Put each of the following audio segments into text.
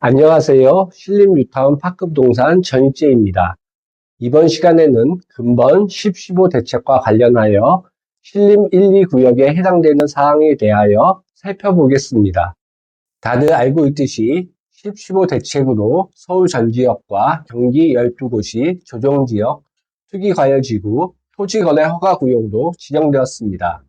안녕하세요. 신림뉴타운 파크부동산 전일재입니다. 이번 시간에는 근본 10.15 대책과 관련하여 신림 1, 2구역에 해당되는 사항에 대하여 살펴보겠습니다. 다들 알고 있듯이 10.15 대책으로 서울 전 지역과 경기 12곳이 조정지역, 투기과열지구, 토지거래 허가구역으로 지정되었습니다.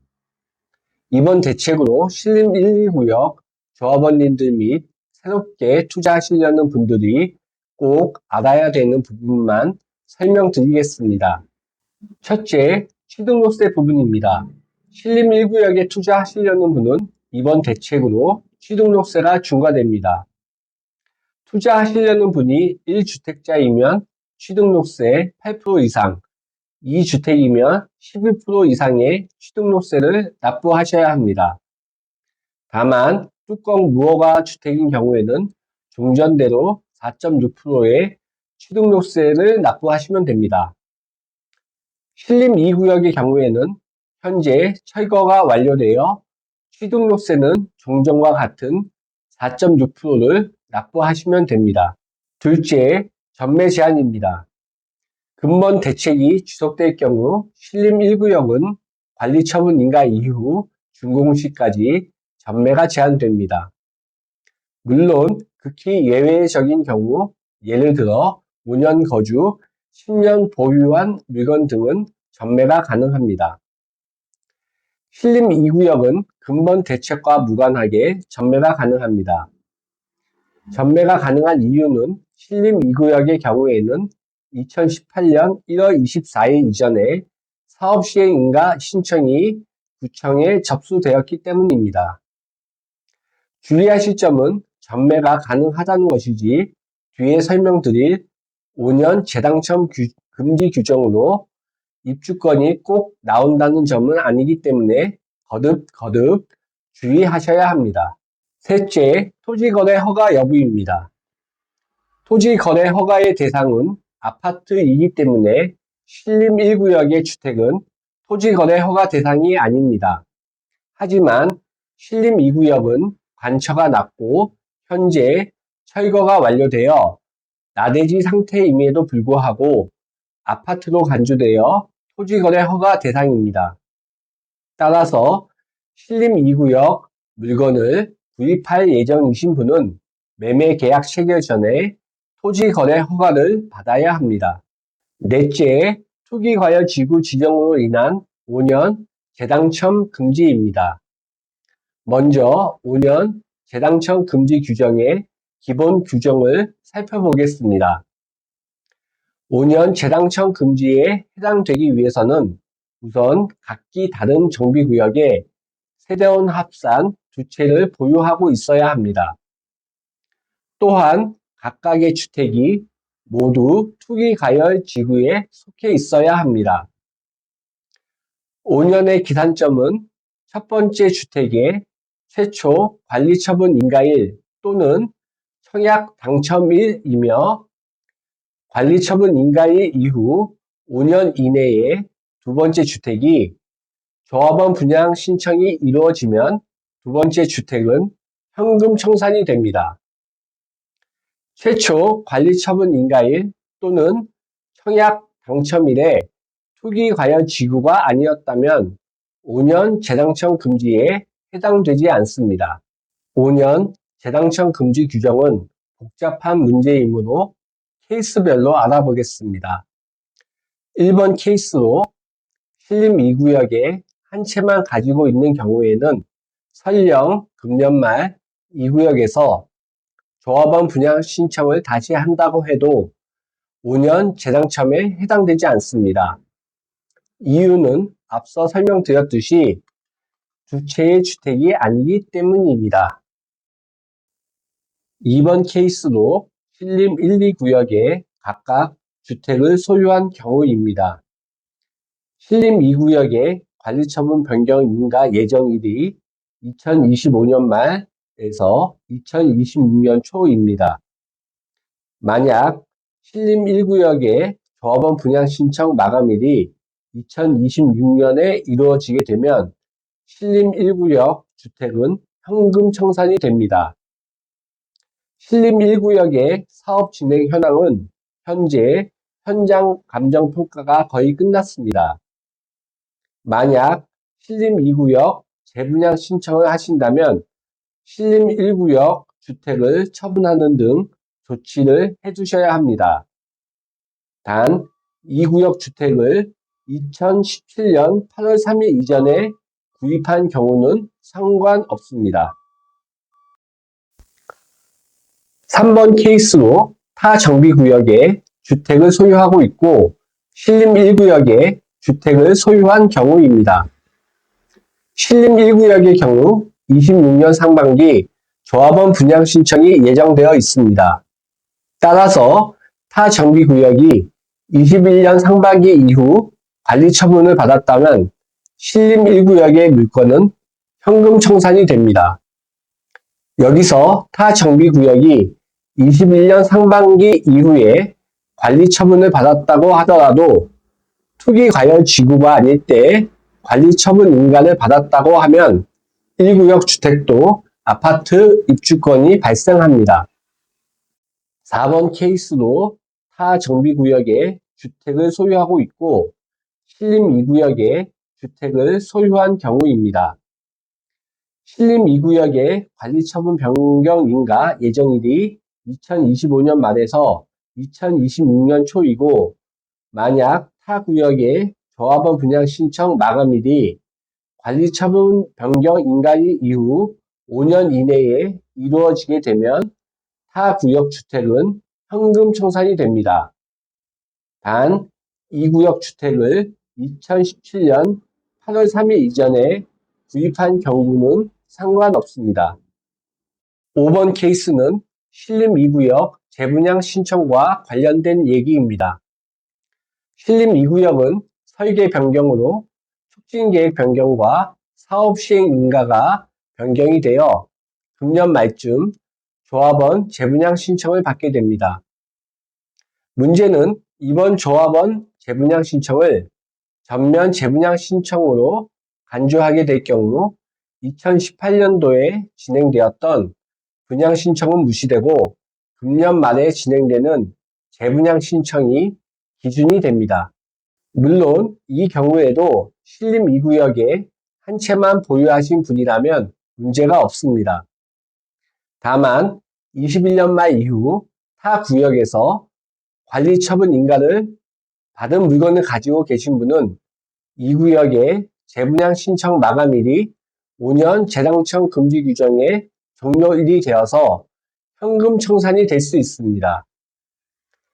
이번 대책으로 신림 1, 2구역 조합원님들 및 새롭게 투자하시려는 분들이 꼭 알아야 되는 부분만 설명드리겠습니다. 첫째, 취득록세 부분입니다. 신림 1구역에 투자하시려는 분은 이번 대책으로 취득록세가 중과됩니다. 투자하시려는 분이 1주택자이면 취득록세 8% 이상, 2주택이면 11% 이상의 취득록세를 납부하셔야 합니다. 다만 뚜껑 무허가 주택인 경우에는 종전대로 4.6%의 취득록세를 납부하시면 됩니다. 신림 2구역의 경우에는 현재 철거가 완료되어 취득록세는 종전과 같은 4.6%를 납부하시면 됩니다. 둘째, 전매 제한입니다. 근본 대책이 지속될 경우 신림 1구역은 관리처분 인가 이후 준공시까지 전매가 제한됩니다. 물론 극히 예외적인 경우 예를 들어 5년 거주, 10년 보유한 물건 등은 전매가 가능합니다. 신림 2구역은 근본 대책과 무관하게 전매가 가능합니다. 전매가 가능한 이유는 신림 2구역의 경우에는 2018년 1월 24일 이전에 사업시행인가 신청이 구청에 접수되었기 때문입니다. 주의하실 점은 전매가 가능하다는 것이지 뒤에 설명드릴 5년 재당첨 금지 규정으로 입주권이 꼭 나온다는 점은 아니기 때문에 거듭 주의하셔야 합니다. 셋째, 토지거래 허가 여부입니다. 토지거래 허가의 대상은 아파트이기 때문에 신림 1구역의 주택은 토지거래 허가 대상이 아닙니다. 하지만 신림 2구역은 관처가 났고 현재 철거가 완료되어 나대지 상태임에도 불구하고 아파트로 간주되어 토지거래 허가 대상입니다. 따라서 신림 2구역 물건을 구입할 예정이신 분은 매매 계약 체결 전에 토지거래 허가를 받아야 합니다. 넷째, 투기과열지구 지정으로 인한 5년 재당첨 금지입니다. 먼저 5년 재당첨 금지 규정의 기본 규정을 살펴보겠습니다. 5년 재당첨 금지에 해당되기 위해서는 우선 각기 다른 정비구역에 세대원 합산 2채를 보유하고 있어야 합니다. 또한 각각의 주택이 모두 투기과열 지구에 속해 있어야 합니다. 5년의 기산점은 첫 번째 주택의 최초 관리처분 인가일 또는 청약 당첨일이며 관리처분 인가일 이후 5년 이내에 두 번째 주택이 조합원 분양 신청이 이루어지면 두 번째 주택은 현금 청산이 됩니다. 최초 관리처분 인가일 또는 청약 당첨일에 투기과열 지구가 아니었다면 5년 재당첨 금지에 해당되지 않습니다. 5년 재당첨 금지 규정은 복잡한 문제이므로 케이스별로 알아보겠습니다. 1번 케이스로 신림 2구역에 한 채만 가지고 있는 경우에는 설령 금년 말 2구역에서 조합원 분양 신청을 다시 한다고 해도 5년 재당첨에 해당되지 않습니다. 이유는 앞서 설명드렸듯이 두 채의 주택이 아니기 때문입니다. 2번 케이스로 신림 1, 2구역에 각각 주택을 소유한 경우입니다. 신림 2구역의 관리처분 변경 인가 예정일이 2025년 말에서 2026년 초입니다. 만약 신림 1구역의 조합원 분양 신청 마감일이 2026년에 이루어지게 되면 신림 1구역 주택은 현금 청산이 됩니다. 신림 1구역의 사업 진행 현황은 현재 현장 감정 평가가 거의 끝났습니다. 만약 신림 2구역 재분양 신청을 하신다면 신림 1구역 주택을 처분하는 등 조치를 해두셔야 합니다. 단 2구역 주택을 2017년 8월 3일 이전에 구입한 경우는 상관없습니다. 3번 케이스로 타 정비구역에 주택을 소유하고 있고 신림 1구역에 주택을 소유한 경우입니다. 신림 1구역의 경우 26년 상반기 조합원 분양 신청이 예정되어 있습니다. 따라서 타 정비구역이 21년 상반기 이후 관리 처분을 받았다면 신림 1구역의 물건은 현금 청산이 됩니다. 여기서 타 정비구역이 21년 상반기 이후에 관리 처분을 받았다고 하더라도 투기과열지구가 아닐 때 관리 처분 인가를 받았다고 하면 1구역 주택도 아파트 입주권이 발생합니다. 4번 케이스로 타 정비구역에 주택을 소유하고 있고 신림 2구역에 주택을 소유한 경우입니다. 신림 2구역의 관리처분 변경 인가 예정일이 2025년 말에서 2026년 초이고 만약 타 구역의 조합원 분양 신청 마감일이 관리처분 변경 인가일 이후 5년 이내에 이루어지게 되면 타 구역 주택은 현금 청산이 됩니다. 단 2구역 주택을 2017년 8월 3일 이전에 구입한 경우는 상관없습니다. 5번 케이스는 신림 2구역 재분양 신청과 관련된 얘기입니다. 신림 2구역은 설계 변경으로 촉진계획 변경과 사업시행 인가가 변경이 되어 금년 말쯤 조합원 재분양 신청을 받게 됩니다. 문제는 이번 조합원 재분양 신청을 전면 재분양 신청으로 간주하게 될 경우 2018년도에 진행되었던 분양 신청은 무시되고 금년 말에 진행되는 재분양 신청이 기준이 됩니다. 물론 이 경우에도 신림 2구역에 한 채만 보유하신 분이라면 문제가 없습니다. 다만 21년 말 이후 타 구역에서 관리처분 인가를 받은 물건을 가지고 계신 분은 2구역의 재분양 신청 마감일이 5년 재당청 금지 규정의 종료일이 되어서 현금 청산이 될 수 있습니다.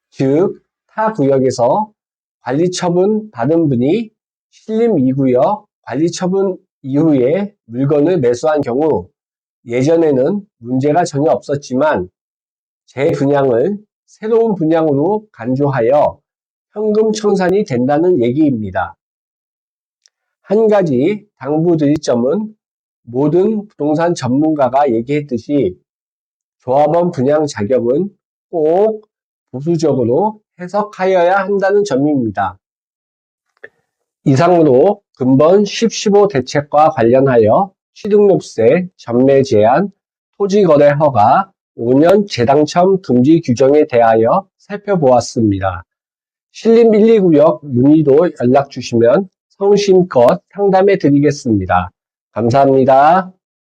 즉, 타 구역에서 관리처분 받은 분이 신림 2구역 관리처분 이후에 물건을 매수한 경우 예전에는 문제가 전혀 없었지만 재분양을 새로운 분양으로 간주하여 현금 청산이 된다는 얘기입니다. 한 가지 당부드릴 점은 모든 부동산 전문가가 얘기했듯이 조합원 분양 자격은 꼭 보수적으로 해석하여야 한다는 점입니다. 이상으로 근본 10.15 대책과 관련하여 취등록세, 전매 제한, 토지거래 허가, 5년 재당첨 금지 규정에 대하여 살펴보았습니다. 신림 1, 2구역 문의도 연락 주시면 성심껏 상담해 드리겠습니다. 감사합니다.